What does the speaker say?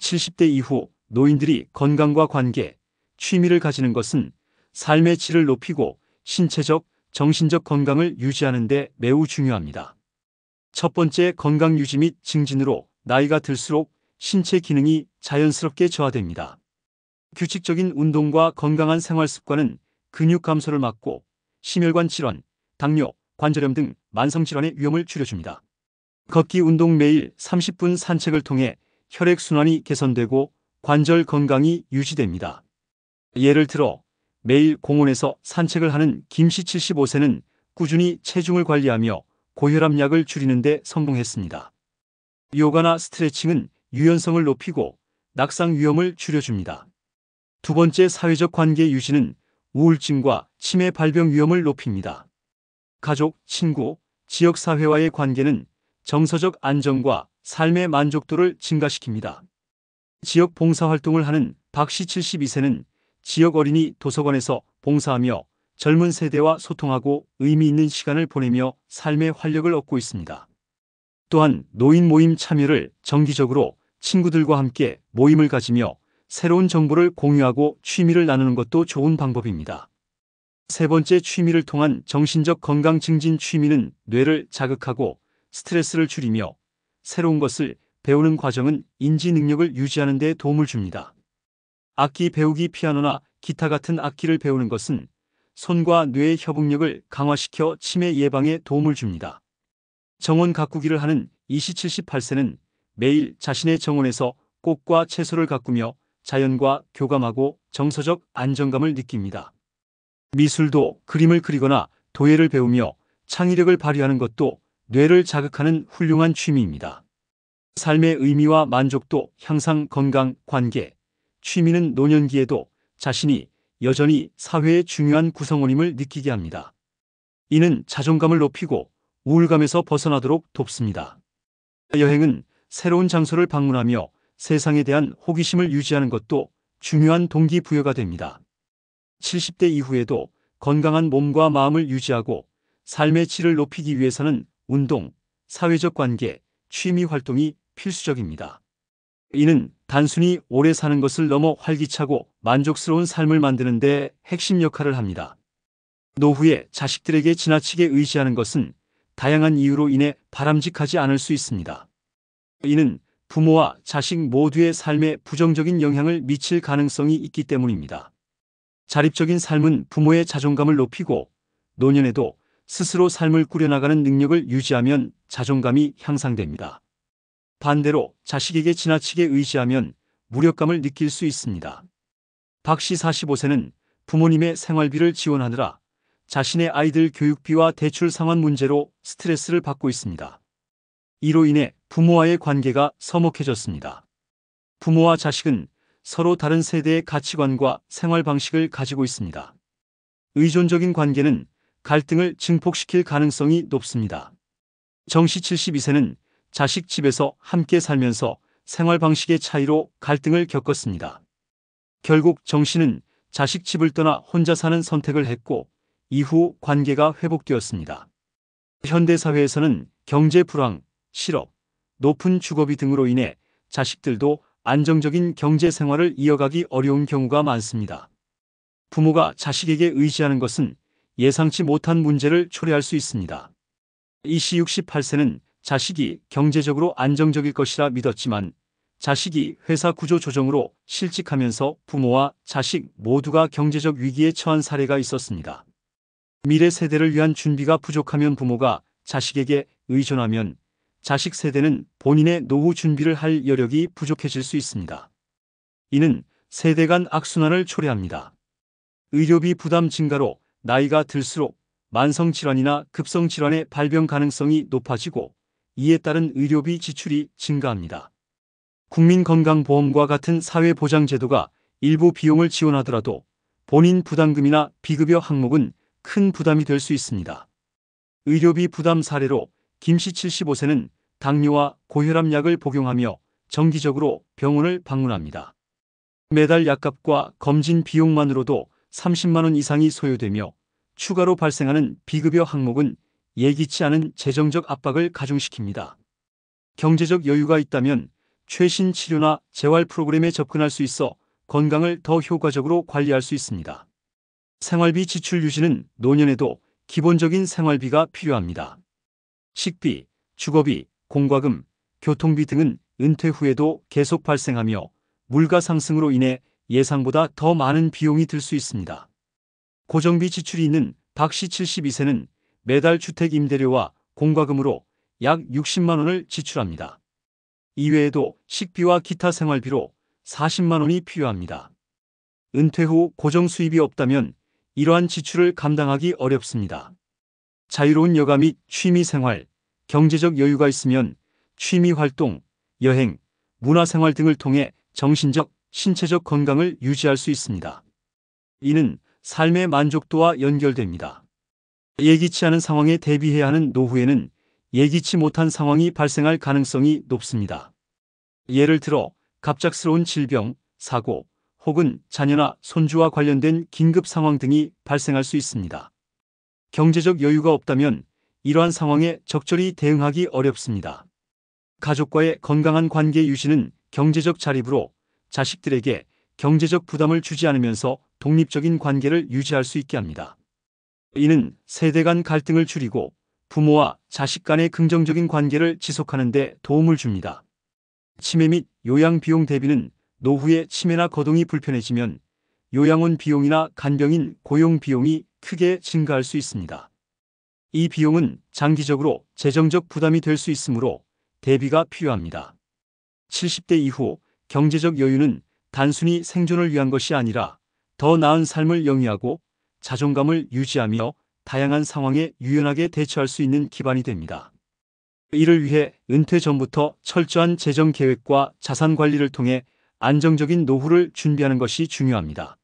70대 이후 노인들이 건강과 관계, 취미를 가지는 것은 삶의 질을 높이고 신체적, 정신적 건강을 유지하는 데 매우 중요합니다. 첫 번째, 건강 유지 및 증진으로 나이가 들수록 신체 기능이 자연스럽게 저하됩니다. 규칙적인 운동과 건강한 생활 습관은 근육 감소를 막고 심혈관 질환, 당뇨, 관절염 등 만성 질환의 위험을 줄여줍니다. 걷기 운동, 매일 30분 산책을 통해 혈액순환이 개선되고 관절 건강이 유지됩니다. 예를 들어 매일 공원에서 산책을 하는 김씨 75세는 꾸준히 체중을 관리하며 고혈압약을 줄이는 데 성공했습니다. 요가나 스트레칭은 유연성을 높이고 낙상 위험을 줄여줍니다. 두 번째, 사회적 관계 유지는 우울증과 치매 발병 위험을 높입니다. 가족, 친구, 지역사회와의 관계는 정서적 안정과 삶의 만족도를 증가시킵니다. 지역 봉사활동을 하는 박씨 72세는 지역 어린이 도서관에서 봉사하며 젊은 세대와 소통하고 의미 있는 시간을 보내며 삶의 활력을 얻고 있습니다. 또한 노인 모임 참여를 정기적으로 친구들과 함께 모임을 가지며 새로운 정보를 공유하고 취미를 나누는 것도 좋은 방법입니다. 세 번째, 취미를 통한 정신적 건강 증진. 취미는 뇌를 자극하고 스트레스를 줄이며 새로운 것을 배우는 과정은 인지 능력을 유지하는 데 도움을 줍니다. 악기 배우기, 피아노나 기타 같은 악기를 배우는 것은 손과 뇌의 협응력을 강화시켜 치매 예방에 도움을 줍니다. 정원 가꾸기를 하는 이씨 78세는 매일 자신의 정원에서 꽃과 채소를 가꾸며 자연과 교감하고 정서적 안정감을 느낍니다. 미술도 그림을 그리거나 도예를 배우며 창의력을 발휘하는 것도 뇌를 자극하는 훌륭한 취미입니다. 삶의 의미와 만족도 향상, 건강, 관계, 취미는 노년기에도 자신이 여전히 사회의 중요한 구성원임을 느끼게 합니다. 이는 자존감을 높이고 우울감에서 벗어나도록 돕습니다. 여행은 새로운 장소를 방문하며 세상에 대한 호기심을 유지하는 것도 중요한 동기부여가 됩니다. 70대 이후에도 건강한 몸과 마음을 유지하고 삶의 질을 높이기 위해서는 운동, 사회적 관계, 취미 활동이 필수적입니다. 이는 단순히 오래 사는 것을 넘어 활기차고 만족스러운 삶을 만드는 데 핵심 역할을 합니다. 노후에 자식들에게 지나치게 의지하는 것은 다양한 이유로 인해 바람직하지 않을 수 있습니다. 이는 부모와 자식 모두의 삶에 부정적인 영향을 미칠 가능성이 있기 때문입니다. 자립적인 삶은 부모의 자존감을 높이고 노년에도 스스로 삶을 꾸려나가는 능력을 유지하면 자존감이 향상됩니다. 반대로 자식에게 지나치게 의지하면 무력감을 느낄 수 있습니다. 박씨 45세는 부모님의 생활비를 지원하느라 자신의 아이들 교육비와 대출 상환 문제로 스트레스를 받고 있습니다. 이로 인해 부모와의 관계가 서먹해졌습니다. 부모와 자식은 서로 다른 세대의 가치관과 생활 방식을 가지고 있습니다. 의존적인 관계는 갈등을 증폭시킬 가능성이 높습니다. 정씨 72세는 자식 집에서 함께 살면서 생활 방식의 차이로 갈등을 겪었습니다. 결국 정씨는 자식 집을 떠나 혼자 사는 선택을 했고 이후 관계가 회복되었습니다. 현대사회에서는 경제 불황, 실업, 높은 주거비 등으로 인해 자식들도 안정적인 경제 생활을 이어가기 어려운 경우가 많습니다. 부모가 자식에게 의지하는 것은 예상치 못한 문제를 초래할 수 있습니다. 이씨 68세는 자식이 경제적으로 안정적일 것이라 믿었지만 자식이 회사 구조 조정으로 실직하면서 부모와 자식 모두가 경제적 위기에 처한 사례가 있었습니다. 미래 세대를 위한 준비가 부족하면 부모가 자식에게 의존하면 자식 세대는 본인의 노후 준비를 할 여력이 부족해질 수 있습니다. 이는 세대 간 악순환을 초래합니다. 의료비 부담 증가로 나이가 들수록 만성질환이나 급성질환의 발병 가능성이 높아지고 이에 따른 의료비 지출이 증가합니다. 국민건강보험과 같은 사회보장제도가 일부 비용을 지원하더라도 본인 부담금이나 비급여 항목은 큰 부담이 될 수 있습니다. 의료비 부담 사례로 김씨 75세는 당뇨와 고혈압약을 복용하며 정기적으로 병원을 방문합니다. 매달 약값과 검진 비용만으로도 30만 원 이상이 소요되며 추가로 발생하는 비급여 항목은 예기치 않은 재정적 압박을 가중시킵니다. 경제적 여유가 있다면 최신 치료나 재활 프로그램에 접근할 수 있어 건강을 더 효과적으로 관리할 수 있습니다. 생활비 지출 유지는 노년에도 기본적인 생활비가 필요합니다. 식비, 주거비, 공과금, 교통비 등은 은퇴 후에도 계속 발생하며 물가 상승으로 인해 예상보다 더 많은 비용이 들 수 있습니다. 고정비 지출이 있는 박 씨 72세는 매달 주택 임대료와 공과금으로 약 60만 원을 지출합니다. 이외에도 식비와 기타 생활비로 40만 원이 필요합니다. 은퇴 후 고정 수입이 없다면 이러한 지출을 감당하기 어렵습니다. 자유로운 여가 및 취미 생활, 경제적 여유가 있으면 취미 활동, 여행, 문화생활 등을 통해 정신적, 신체적 건강을 유지할 수 있습니다. 이는 삶의 만족도와 연결됩니다. 예기치 않은 상황에 대비해야 하는 노후에는 예기치 못한 상황이 발생할 가능성이 높습니다. 예를 들어 갑작스러운 질병, 사고, 혹은 자녀나 손주와 관련된 긴급 상황 등이 발생할 수 있습니다. 경제적 여유가 없다면 이러한 상황에 적절히 대응하기 어렵습니다. 가족과의 건강한 관계 유지는 경제적 자립으로 자식들에게 경제적 부담을 주지 않으면서 독립적인 관계를 유지할 수 있게 합니다. 이는 세대 간 갈등을 줄이고 부모와 자식 간의 긍정적인 관계를 지속하는 데 도움을 줍니다. 치매 및 요양 비용 대비는 노후에 치매나 거동이 불편해지면 요양원 비용이나 간병인 고용 비용이 크게 증가할 수 있습니다. 이 비용은 장기적으로 재정적 부담이 될 수 있으므로 대비가 필요합니다. 70대 이후 경제적 여유는 단순히 생존을 위한 것이 아니라 더 나은 삶을 영위하고 자존감을 유지하며 다양한 상황에 유연하게 대처할 수 있는 기반이 됩니다. 이를 위해 은퇴 전부터 철저한 재정 계획과 자산 관리를 통해 안정적인 노후를 준비하는 것이 중요합니다.